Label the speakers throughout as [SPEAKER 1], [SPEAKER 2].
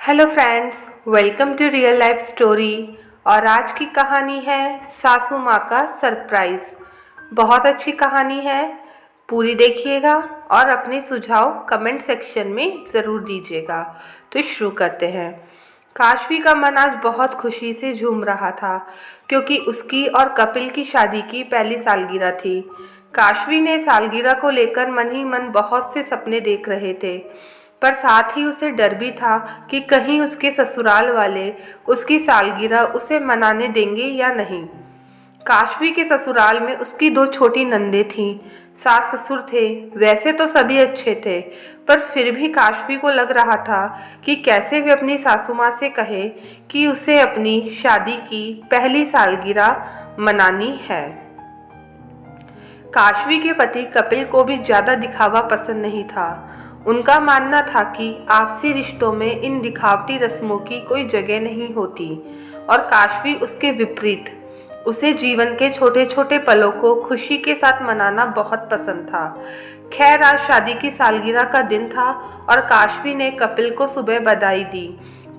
[SPEAKER 1] Hello friends, welcome to real life story. और आज की कहानी है सासू माँ का सरप्राइज़। बहुत अच्छी कहानी है, पूरी देखिएगा और अपने सुझाव कमेंट सेक्शन में ज़रूर दीजिएगा। तो शुरू करते हैं। काशवी का मन आज बहुत खुशी से झूम रहा था क्योंकि उसकी और कपिल की शादी की पहली सालगिरह थी। काशवी ने सालगिरह को लेकर मन ही मन बहुत से सपने देख रहे थे, पर साथ ही उसे डर भी था कि कहीं उसके ससुराल वाले उसकी सालगिरह उसे मनाने देंगे या नहीं। काशवी के ससुराल में उसकी दो छोटी नंदें थीं। सास ससुर थे, वैसे तो सभी अच्छे थे, पर फिर भी काशवी को लग रहा था कि कैसे वे अपनी सासू माँ से कहे कि उसे अपनी शादी की पहली सालगिरह मनानी है। काशवी के पति कपिल को भी ज़्यादा दिखावा पसंद नहीं था। उनका मानना था कि आपसी रिश्तों में इन दिखावटी रस्मों की कोई जगह नहीं होती, और काशवी उसके विपरीत। उसे जीवन के छोटे छोटे पलों को खुशी के साथ मनाना बहुत पसंद था। खैर, आज शादी की सालगिरह का दिन था और काशवी ने कपिल को सुबह बधाई दी,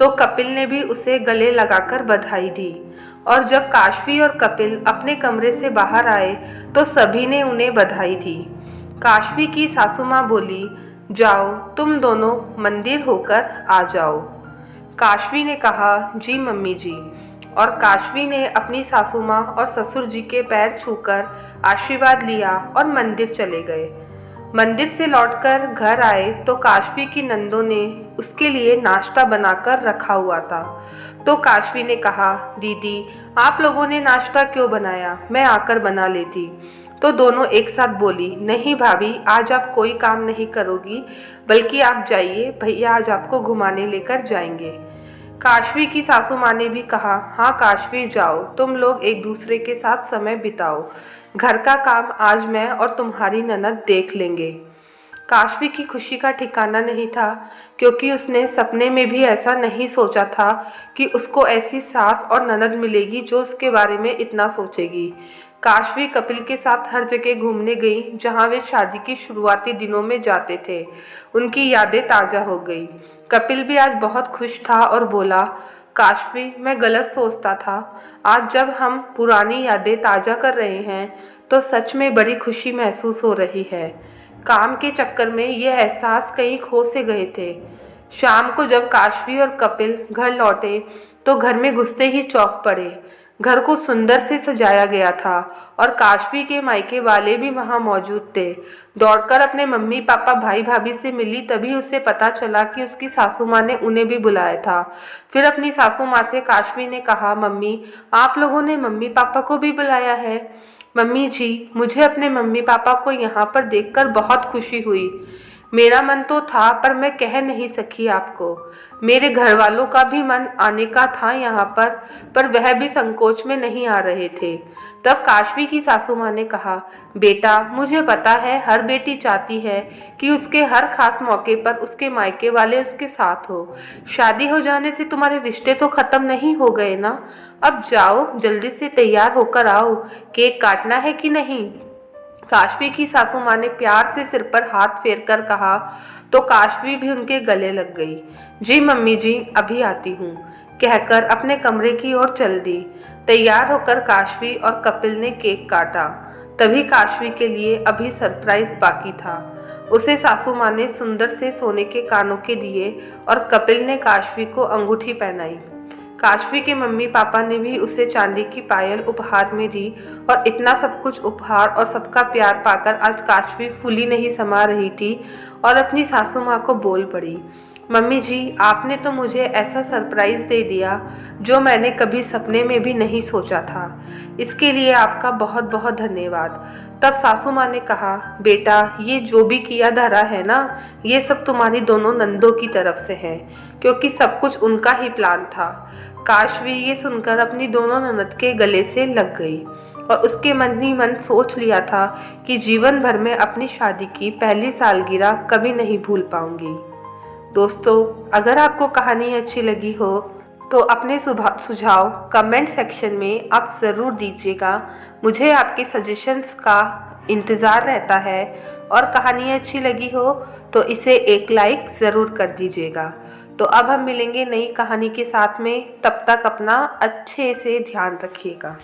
[SPEAKER 1] तो कपिल ने भी उसे गले लगाकर बधाई दी। और जब काशवी और कपिल अपने कमरे से बाहर आए तो सभी ने उन्हें बधाई दी। काशवी की सासू माँ बोली, जाओ तुम दोनों मंदिर होकर आ जाओ। काशवी ने कहा, जी मम्मी जी। और काशवी ने अपनी सासू माँ और ससुर जी के पैर छूकर आशीर्वाद लिया और मंदिर चले गए। मंदिर से लौटकर घर आए तो काशवी की नंदों ने उसके लिए नाश्ता बनाकर रखा हुआ था। तो काशवी ने कहा, दीदी आप लोगों ने नाश्ता क्यों बनाया, मैं आकर बना लेती। तो दोनों एक साथ बोली, नहीं भाभी, आज आप कोई काम नहीं करोगी, बल्कि आप जाइए, भैया आज आपको घुमाने लेकर जाएंगे। काशवी की सासू माँ ने भी कहा, हाँ काशवी जाओ, तुम लोग एक दूसरे के साथ समय बिताओ, घर का काम आज मैं और तुम्हारी ननद देख लेंगे। काशवी की खुशी का ठिकाना नहीं था, क्योंकि उसने सपने में भी ऐसा नहीं सोचा था कि उसको ऐसी सास और ननद मिलेगी जो उसके बारे में इतना सोचेगी। काशवी कपिल के साथ हर जगह घूमने गई जहाँ वे शादी की शुरुआती दिनों में जाते थे। उनकी यादें ताज़ा हो गई। कपिल भी आज बहुत खुश था और बोला, काशवी मैं गलत सोचता था, आज जब हम पुरानी यादें ताज़ा कर रहे हैं तो सच में बड़ी खुशी महसूस हो रही है। काम के चक्कर में ये एहसास कहीं खो से गए थे। शाम को जब काशवी और कपिल घर लौटे तो घर में घुसते ही चौंक पड़े। घर को सुंदर से सजाया गया था और काशवी के मायके वाले भी वहाँ मौजूद थे। दौड़कर अपने मम्मी पापा भाई भाभी से मिली, तभी उसे पता चला कि उसकी सासू माँ ने उन्हें भी बुलाया था। फिर अपनी सासू माँ से काशवी ने कहा, मम्मी आप लोगों ने मम्मी पापा को भी बुलाया है। मम्मी जी, मुझे अपने मम्मी पापा को यहाँ पर देखकर बहुत खुशी हुई। मेरा मन तो था पर मैं कह नहीं सकी आपको। मेरे घर वालों का भी मन आने का था यहाँ पर वह भी संकोच में नहीं आ रहे थे। तब काशवी की सासू माँ ने कहा, बेटा मुझे पता है हर बेटी चाहती है कि उसके हर खास मौके पर उसके मायके वाले उसके साथ हो। शादी हो जाने से तुम्हारे रिश्ते तो ख़त्म नहीं हो गए ना। अब जाओ जल्दी से तैयार होकर आओ, केक काटना है कि नहीं। काशवी की सासू माँ ने प्यार से सिर पर हाथ फेर कर कहा, तो काशवी भी उनके गले लग गई। जी मम्मी जी, अभी आती हूँ, कहकर अपने कमरे की ओर चल दी। तैयार होकर काशवी और कपिल ने केक काटा। तभी काशवी के लिए अभी सरप्राइज बाकी था। उसे सासू माँ ने सुंदर से सोने के कानों के दिए और कपिल ने काशवी को अंगूठी पहनाई। काशवी के मम्मी पापा ने भी उसे चांदी की पायल उपहार में दी, और इतना सब कुछ उपहार और सबका प्यार पाकर आज काशवी फूली नहीं समा रही थी और अपनी सासू माँ को बोल पड़ी, मम्मी जी आपने तो मुझे ऐसा सरप्राइज़ दे दिया जो मैंने कभी सपने में भी नहीं सोचा था। इसके लिए आपका बहुत बहुत धन्यवाद। तब सासू माँ ने कहा, बेटा ये जो भी किया धरा है ना, ये सब तुम्हारी दोनों नंदों की तरफ से है, क्योंकि सब कुछ उनका ही प्लान था। काशवी ये सुनकर अपनी दोनों ननद के गले से लग गई और उसके मन ही मन सोच लिया था कि जीवन भर में अपनी शादी की पहली सालगिरह कभी नहीं भूल पाऊंगी। दोस्तों, अगर आपको कहानी अच्छी लगी हो तो अपने सुझाव कमेंट सेक्शन में आप ज़रूर दीजिएगा। मुझे आपके सजेशंस का इंतज़ार रहता है, और कहानी अच्छी लगी हो तो इसे एक लाइक ज़रूर कर दीजिएगा। तो अब हम मिलेंगे नई कहानी के साथ में, तब तक अपना अच्छे से ध्यान रखिएगा।